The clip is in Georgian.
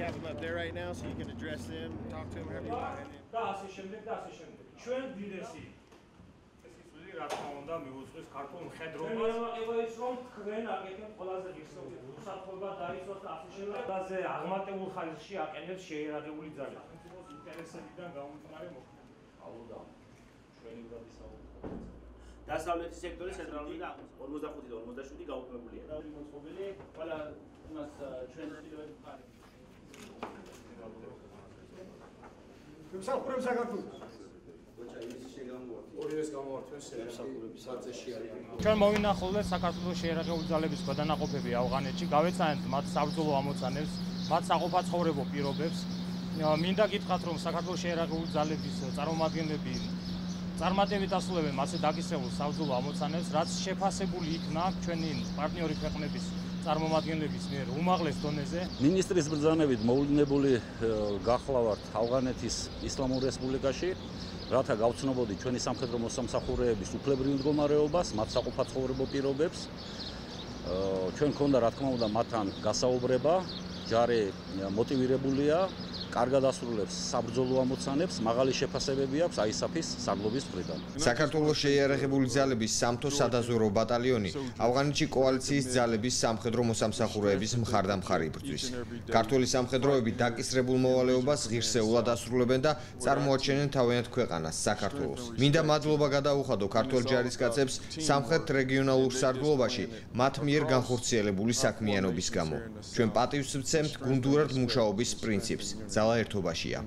have them up there right now, so you can address them, talk to them, however you want. და ასე შემდეგ და ასე შემდეგ. ჩვენ უდიდესი ესწრაფი რა თქმა უნდა მიუძღვის ქართულ მხედრობას. ეხლა ის რომ თქვენ აკეთებთ ყველაზე ღირსეული უსაფრთხოება დაიცვათ და ასე შემდეგ. ყველაზე აღმატებულ ხარისხში აყენებს შეიარაღებული ძალები. ინტერესებიდან გამომდინარე მოხდა. აუდა. ჩვენი ურადი საუბარი. დასავლეთის სექტორი ცენტრალური და 55 და 57 გაუქმებულია. მოწყობილი ყველა იმას ჩვენ ცდილობთ ხარ. მსახურებს საქართველოს. ჩვენ მოვინახულეთ საქართველოს შეიარაღებული ძალების ქვედანაყოფები ავღანეთში, გავეცანეთ მათ საბრძოლო ამოცანებს, მათ საყოფაცხოვრებო პირობებს. მინდა გითხრათ, რომ საქართველოს შეიარაღებული ძალების წარმომადგენლები წარმატებით ასრულებენ მასზე დაგისრებულ საბრძოლო ამოცანებს, რაც შეფასებული იქნა ჩვენი პარტნიორი ქვეყნების წარმომადგენლების მიერ უმაღლეს დონეზე. მინისტრის ბრძანებით მოვლენებული გახლავართ ავღანეთის ისლამურ რესპუბლიკაში, რათა გავცნობოდით ჩვენი სამხედრო მოსამსახურეების უფლებრივ მდგომარეობას, მათ საყოფაცხოვრებო პირობებს. ჩვენ გქონდა რა თქმა უნდა მათთან გასაუბრება, ჯარი მოტივირებულია, კარგად ასრულებს საბრძოლო ამოცანებს, მაღალი შეფასებები აქვს ISAF-ის საგლობის მხრიდან. საქართველოს შეიარაღებული ძალების სამთო სადაზვერვო ბატალიონი ავღანეთში კოალიციის ძალების სამხედრო მოსამსახურეების მხარდამხარი იბრძვის. ქართული სამხედროები დაკისრებულ მოვალეობას ღირსეულად ასრულებენ და წარმოაჩენენ თავიანთ ქვეყანას, საქართველოს. მინდა მადლობა გადაუხადო ქართველ ჯარისკაცებს სამხრეთ რეგიონალურ სარდლობაში მათ მიერ განხორციელებული საქმიანობის გამო. ჩვენ პატივს ვცემთ გუნდურად მუშაობის პრინციპს. ძალა ერთობაშია.